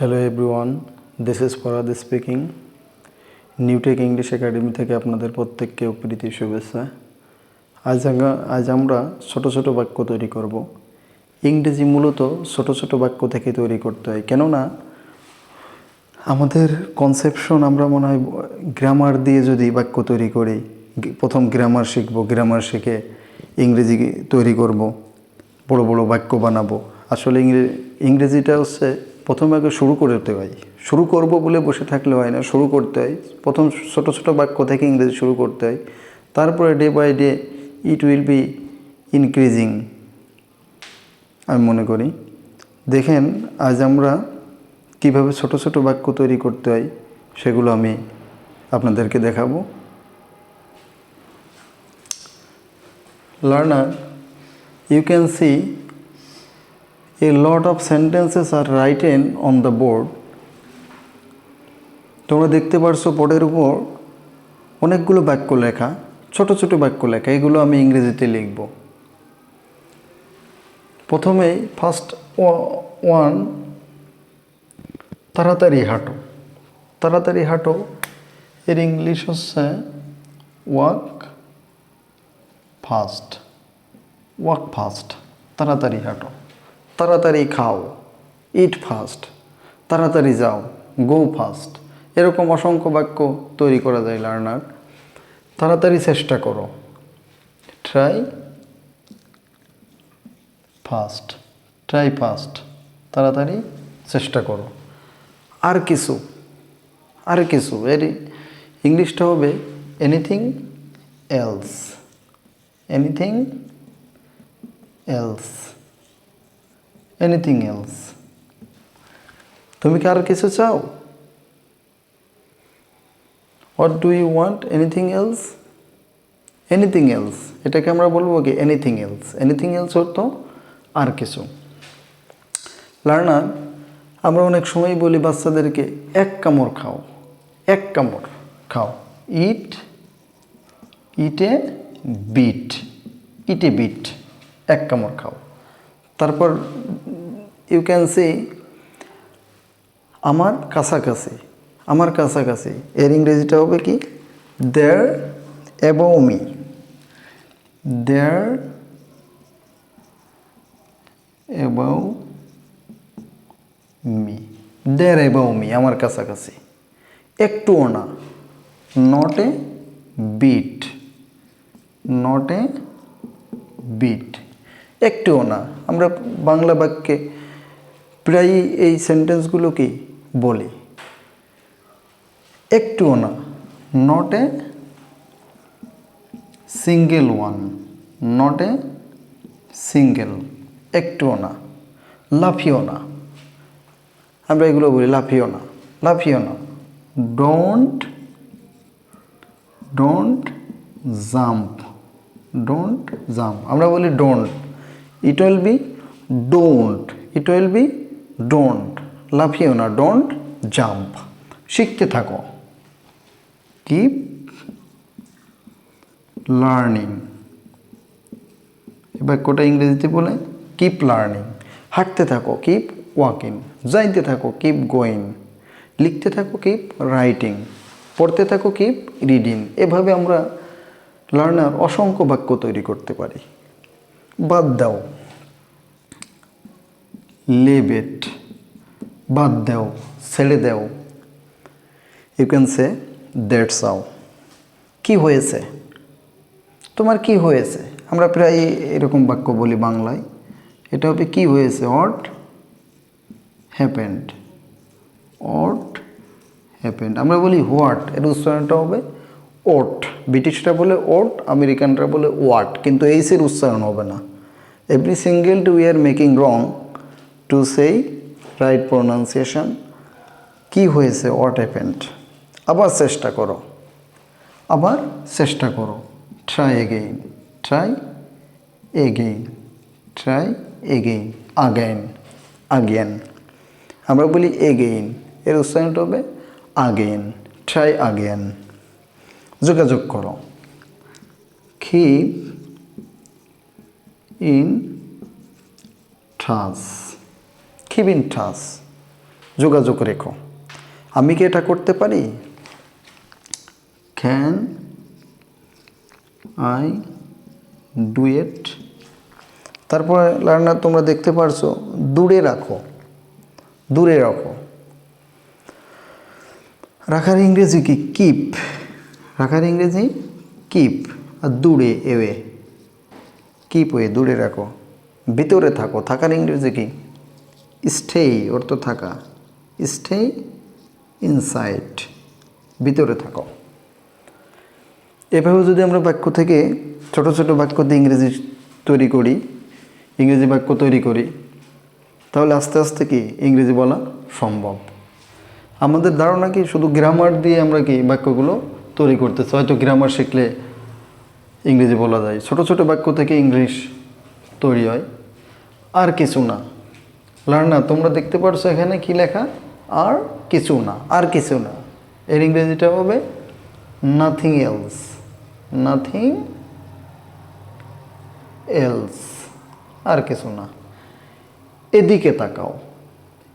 Hello everyone, this is Farhad speaking. Newtech English academy থেকে আপনাদের প্রত্যেককে প্রীতি শুভেচ্ছা। আজ আমরা ছোট ছোট বাক্য তৈরি করব। ইংরেজি মূলত ছোট ছোট বাক্য থেকে তৈরি করতে হয়, কেননা আমাদের কনসেপশন আমরা মনে হয় গ্রামার দিয়ে যদি বাক্য তৈরি করি, প্রথম গ্রামার শিখব, গ্রামার শিখে ইংরেজি তৈরি করব, বড় বড় বাক্য বানাবো। আসলে ইংরেজিটা হচ্ছে প্রথমে আগে শুরু করতে হয়। শুরু করব বলে বসে থাকলে হয় না, শুরু করতে হয়। প্রথম ছোট ছোট বাক্য থেকে ইংরেজি শুরু করতে হয়, তারপরে day by day it will be increasing, আমি মনে করি। দেখেন আজ আমরা কিভাবে ছোট ছোট বাক্য তৈরি করতে হয় সেগুলো আমি আপনাদেরকে দেখাবো। Learner, you can see a lot of sentences are written on the board. তোমরা দেখতে পারছো বোর্ডের উপর অনেকগুলো বাক্য লেখা, ছোট ছোট বাক্য লেখা। এগুলো আমি ইংরেজিতে লিখব। প্রথমেই ফার্স্ট ওয়ান, তাড়াতাড়ি হাঁটো। তাড়াতাড়ি হাঁটো এর ইংলিশ হচ্ছে ওয়াক ফাস্ট। ওয়াক ফাস্ট, তাড়াতাড়ি হাঁটো। তাড়াতাড়ি খাও, ইট ফাস্ট। তাড়াতাড়ি যাও, গো ফাস্ট। এরকম অসংখ্য বাক্য তৈরি করা যায় লার্নার। তাড়াতাড়ি চেষ্টা করো, ট্রাই ফাস্ট। ট্রাই ফাস্ট, তাড়াতাড়ি চেষ্টা করো। আর কিছু এর ইংলিশটা হবে anything else. Anything else, anything else. তুমি কি আর কিছু চাও? What do you want? Anything else. Anything else, এটাকে আমরা বলবো কি এনিথিং এলস। এনিথিং এলস হতো আর কিছু। লার্নার, আমরা অনেক সময় বলি বাচ্চাদেরকে এক কামড় খাও, এক কামড় খাও। ইট ইটে বিট, ইটে বিট, এক কামড় খাও। তারপর ইউ ক্যান সে আমার কাছাকাছি। আমার কাছাকাছি এর ইংরেজিটা হবে কি there about me. There about me. There about me, আমার কাছাকাছি। একটুও না, not a bit. Not a bit, একটুও না। আমরা বাংলা বাক্যে প্রায়ই এই সেন্টেন্সগুলোকে বলি। একটুও না, not a single one. Not a single, একটুও না। লাফিও না, আমরা এগুলো বলি লাফিও না, লাফিও না। Don't don't jump. Don't jump, আমরা বলি don't. It will be don't. It will be don't. লাফিও না, ডোন্ট জাম্প। শিখতে থাকো, কিপ লার্নিং। এই বাক্যটা ইংরেজিতে বলে কিপ লার্নিং। হাঁটতে থাকো, কিপ ওয়াকিং। যাইতে থাকো, কিপ গোয়িং। লিখতে থাকো, কিপ রাইটিং। পড়তে থাকো, কিপ রিডিং। এভাবে আমরা লার্নার অসংখ্য বাক্য তৈরি করতে পারি। বাদ দাও, লিভ ইট। বাদ দাও, ছেড়ে দাও। You can say that's how. কি হয়েছে? তোমার কি হয়েছে? আমরা প্রায় এরকম বাক্য বলি বাংলায়। এটা হবে কি হয়েছে, হোয়াট হ্যাপেন্ড। হোয়াট হ্যাপেন্ড, আমরা বলি হোয়াট, এর উচ্চারণটা হবে ওট। ব্রিটিশরা বলে ওট, আমেরিকানরা বলে ওয়াট, কিন্তু এইসের উচ্চারণ হবে না। Every single we are making wrong to সেই রাইট প্রোনাউন্সিয়েশন। কি হয়েছে, হোয়াট হ্যাপেন্ড। আবার চেষ্টা করো, আবার চেষ্টা করো। Try again. Try again. Try again. Again. Again, আমরা বলি এগেইন, এর উচ্চারণটা হবে আগেইন। Try again. যোগাযোগ করো, keep in touch. Keep in touch, যোগাযোগ রেখো। আমি কি এটা করতে পারি? Can I do it? তারপরে লার্নার তোমরা দেখতে পারছো দূরে রাখো, দূরে রাখো। রাখার ইংরেজি কি? কিপ। রাখার ইংরেজি কিপ, আর দূরে এওয়ে, কিপ ওয়ে, দূরে রাখো। ভিতরে থাকো, থাকার ইংরেজি কি? স্টে, অর্থ থাকা, স্টে ইনসাইড, ভিতরে থাকো। এভাবে যদি আমরা বাক্য থেকে ছোট ছোট বাক্য দিয়ে ইংরেজি তৈরি করি, ইংরেজি বাক্য তৈরি করি, তাহলে আস্তে আস্তে কি ইংরেজি বলা সম্ভব। আমাদের ধারণা কি শুধু গ্রামার দিয়ে আমরা কি বাক্যগুলো তৈরি করতেছি, হয়তো গ্রামার শিখলে ইংরেজি বলা যায়। ছোট ছোট বাক্য থেকে ইংলিশ তৈরি হয়, আর কিছু না। লার্নার তোমরা দেখতে পারছো এখানে কি লেখা? আর কিছু না, আর কিছু না। এর ইংরেজিটা হবে নাথিং এলস, নাথিং এলস, আর কিছু না। এদিকে তাকাও,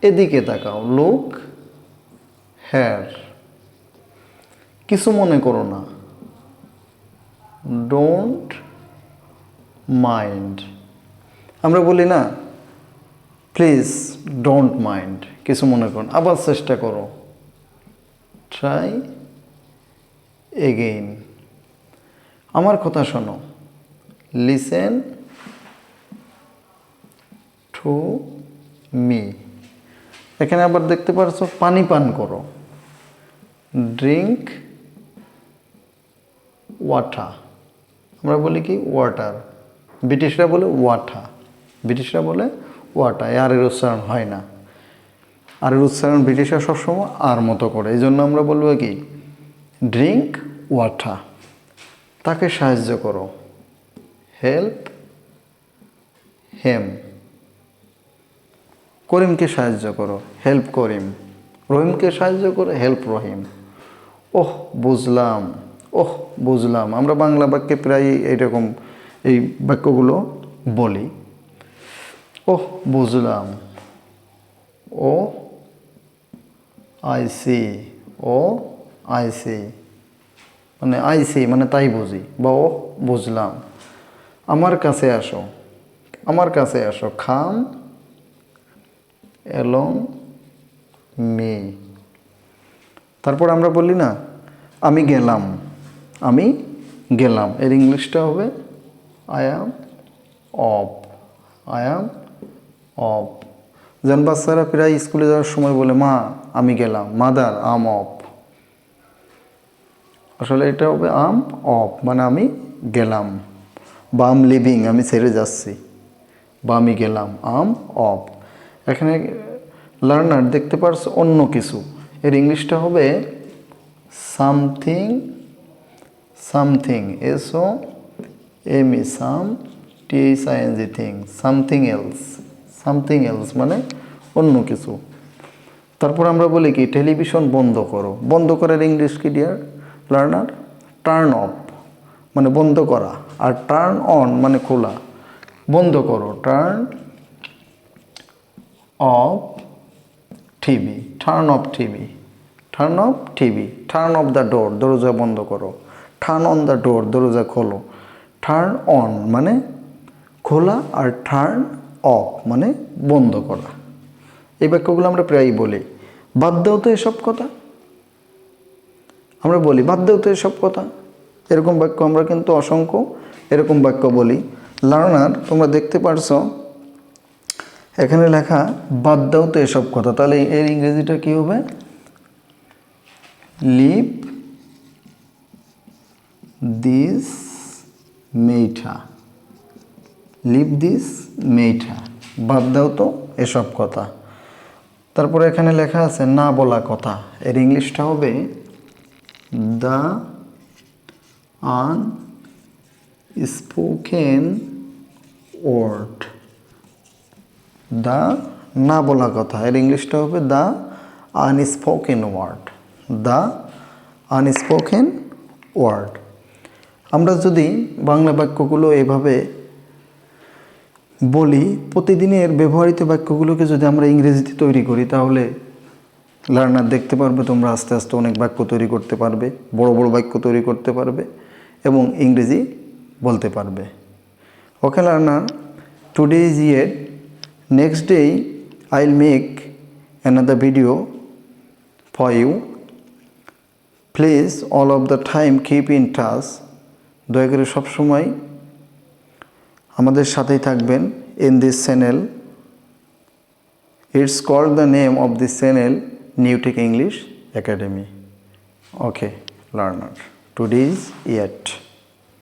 এদিকে তাকাও, লুক হেয়ার। কিছু মনে করো না, ডোন্ট মাইন্ড। আমরা বলি না প্লিজ ডোন্ট মাইন্ড, কিছু মনে করো না। আবার চেষ্টা করো, ট্রাই এগেইন। আমার কথা শোনো, লিসেন টু মি। এখানে আবার দেখতে পারছো পানি পান করো, ড্রিঙ্ক ওয়াটার। আমরা বলি কি ওয়াটার, ব্রিটিশরা বলে ওয়াটার, ব্রিটিশরা বলে ওয়াটার। আরের উচ্চারণ হয় না, আরের উচ্চারণ ব্রিটিশরা সবসময় আর মতো করে। এই জন্য আমরা বলবো কি ড্রিঙ্ক ওয়াটার। তাকে সাহায্য করো, হেল্প হেম। করিমকে সাহায্য করো, হেল্প করিম। রহিমকে সাহায্য করো, হেল্প রহিম। ওহ বুঝলাম, ওহ বুঝলাম। আমরা বাংলা বাক্যে প্রায় এইরকম এই বাক্যগুলো বলি। ওহ বুঝলাম, oh I see, oh I see, মানে আই সি মানে তাই বুঝি, বা ও বুঝলাম। আমার কাছে আসো, আমার কাছে আসো, খাম অ্যালং মি। তারপর আমরা বলি না আমি গেলাম, আমি গেলাম। এর ইংলিশটা হবে I am of, I am of. যেন বাচ্চারা প্রায় স্কুলে যাওয়ার সময় বলে মা আমি গেলাম, মাদার আম অফ। আসলে এটা হবে আম অফ, মানে আমি গেলাম, বা আম লিভিং, আমি ছেড়ে যাচ্ছি, বা আমি গেলাম, আম অফ। এখানে লার্নার দেখতে পারছো অন্য কিছু। এর ইংলিশটা হবে something, something, S O M E, some T H I N G, thing, something else, something else মানে অন্য কিছু। তারপর আমরা বলি কি টেলিভিশন বন্ধ করো। বন্ধ করার ইংলিশ কি ডিয়ার লার্নার? টার্ন অফ মানে বন্ধ করা, আর টার্ন অন মানে খোলা। বন্ধ করো, turn off TV, turn off TV, turn off TV. Turn off the door, দরজা বন্ধ করো। টার্ন অন দ্য ডোর, দরজা খোলো। টার্ন অন মানে খোলা, আর টার্ন অফ মানে বন্ধ করা। এই বাক্যগুলো আমরা প্রায়ই বলি। বাদ দাও তো এসব কথা, আমরা বলি বাদ দাও তো এসব কথা। এরকম বাক্য আমরা কিন্তু অসংখ্য এরকম বাক্য বলি। লার্নার তোমরা দেখতে পারছো এখানে লেখা বাদ দাও তো এসব কথা। তাহলে এর ইংরেজিটা কি হবে? লিভ দিস মেইঠা, লিভ দিস মেইঠা, বাদ দাও তো এসব কথা। তারপরে এখানে লেখা আছে না বলা কথা। এর ইংলিশটা হবে দ্য আনস্পোকেন ওয়ার্ড, দ্য না বলা কথা। এর ইংলিশটা হবে the unspoken word, the unspoken word. আমরা যদি বাংলা বাক্যগুলো এভাবে বলি, প্রতিদিনের ব্যবহৃত বাক্যগুলোকে যদি আমরা ইংরেজিতে তৈরি করি, তাহলে লার্নার দেখতে পারবে, তোমরা আস্তে আস্তে অনেক বাক্য তৈরি করতে পারবে, বড় বড় বাক্য তৈরি করতে পারবে এবং ইংরেজি বলতে পারবে। Okay learner, today is it, next day I'll make another video for you. Please all of the time keep in touch. দয়া করে সবসময় আমাদের সাথেই থাকবেন in this channel. It's called the name of this channel New Tech English Academy. Okay, learner. Today is it.